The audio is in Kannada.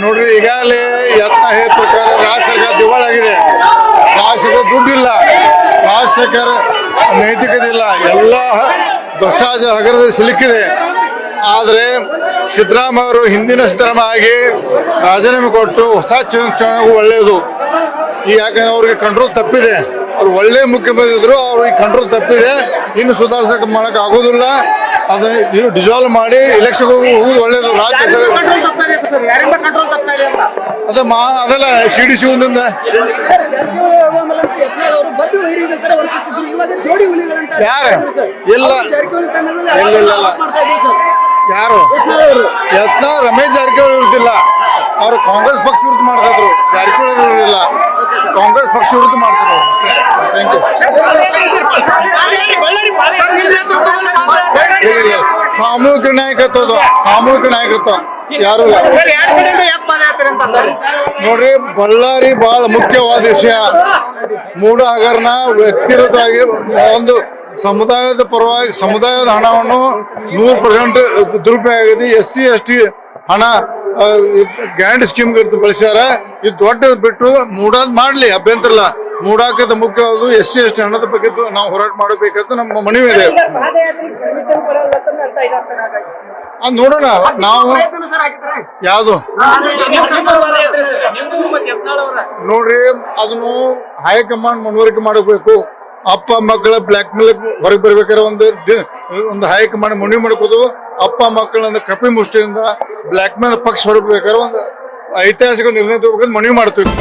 ನೋಡ್ರಿ ಈಗಾಗಲೇ ಯತ್ನ ಹೇಳಿದ ಪ್ರಕಾರ ರಾಜ್ಯ ಸರ್ಕಾರ ದಿವಾಳಾಗಿದೆ. ರಾಜ್ಯ ಸರ್ಕಾರ ದುಡ್ಡಿಲ್ಲ, ರಾಜ್ಯ ಸರ್ಕಾರ ನೈತಿಕತೆ ಇಲ್ಲ, ಎಲ್ಲ ಭ್ರಷ್ಟಾಚಾರ ಹಗರದಲ್ಲಿ ಸಿಲುಕಿದೆ. ಆದರೆ ಸಿದ್ದರಾಮಯ್ಯ ಅವರು ಹಿಂದಿನ ಸಿದ್ದರಾಮಯ್ಯ ಆಗಿ ರಾಜೀನಾಮೆ ಕೊಟ್ಟು ಹೊಸ ಚುನಾವಣೆ ಒಳ್ಳೆಯದು. ಯಾಕಂದ್ರೆ ಅವ್ರಿಗೆ ಕಂಟ್ರೋಲ್ ತಪ್ಪಿದೆ. ಅವ್ರು ಒಳ್ಳೆ ಮುಖ್ಯಮಂತ್ರಿ ಇದ್ರು, ಅವ್ರಿಗೆ ಕಂಟ್ರೋಲ್ ತಪ್ಪಿದೆ. ಇನ್ನು ಸುಧಾರಿಸಕ್ಕೆ ಮಾಡಕ್ ಆಗೋದಿಲ್ಲ. ಅದನ್ನ ಡಿಸಾಲ್ವ್ ಮಾಡಿ ಎಲೆಕ್ಷನ್ ಹೋಗುದು ಒಳ್ಳೇದು. ರಾಜ್ಯ ಅದೆಲ್ಲ CDC ಒಂದಿಂದ ಯಾರು ಇಲ್ಲ ಯಾರು ಯತ್ನ ರಮೇಶ್ ಜಾರಕಿಹೊಳಿ ಇರುತ್ತಿಲ್ಲ. ಅವರು ಕಾಂಗ್ರೆಸ್ ಪಕ್ಷ ವಿರುದ್ಧ ಮಾಡ್ತಾ ಇದ್ರು. ಜಾರಕಿಹೊಳಿ ಇರಲಿಲ್ಲ, ಕಾಂಗ್ರೆಸ್ ಪಕ್ಷ ವಿರುದ್ಧ ಮಾಡ್ತಾರೆ ಅವರು. ಅಷ್ಟೇ. Thank you. ಸಾಮೂಹಿಕ ನಾಯಕತ್ವ ಯಾರು ನೋಡ್ರಿ. ಬಳ್ಳಾರಿ ಬಹಳ ಮುಖ್ಯವಾದ ವಿಷಯ. ಮೂಡ ಹಗರಣ ವ್ಯಕ್ತಿಗತವಾಗಿ ಒಂದು ಸಮುದಾಯದ ಪರವಾಗಿ ಸಮುದಾಯದ ಹಣವನ್ನು 100% ದುರುಪಯೋಗ ಆಗಿದೆ. SC ST ಹಣ ಗ್ಯಾರಂಟಿ ಸ್ಕೀಮ್ ಬಳಸ್ಯಾರ. ಇದು ದೊಡ್ಡ ಬಿಟ್ಟು ಮೂಡಾದ್ ಮಾಡ್ಲಿ, ಅಭ್ಯಂತರ ಇಲ್ಲ. ಮೂಡಾಕದ ಮುಖ್ಯವಾದ SC ST ಹಣದ ಬಗ್ಗೆ ನಾವು ಹೋರಾಟ ಮಾಡಬೇಕಂತ ನಮ್ಮ ಮನವಿ ಇದೆ. ಅದ್ ನೋಡೋಣ ನಾವು ಯಾವ್ದು ನೋಡ್ರಿ. ಅದನ್ನು ಹೈಕಮಾಂಡ್ ಮನವರಿಕೆ ಮಾಡಬೇಕು. ಅಪ್ಪ ಮಕ್ಕಳ ಬ್ಲಾಕ್ ಮೇಲ್ ಹೊರಗೆ ಬರ್ಬೇಕಾದ್ರೆ ಒಂದು ಹೈಕಮಾಂಡ್ ಮನವಿ ಮಾಡ್ಕೋದು. ಅಪ್ಪ ಮಕ್ಕಳನ್ನ ಕಪಿ ಮುಷ್ಟಿಯಿಂದ ಬ್ಲಾಕ್ ಮೇಲ್ ಪಕ್ಷ ಹೊರಗೆ ಬರ್ಬೇಕಾದ್ರೆ ಒಂದು ಐತಿಹಾಸಿಕ ನಿರ್ಣಯ ತಗೋಬೇಕಂತ ಮನವಿ ಮಾಡ್ತೀವಿ.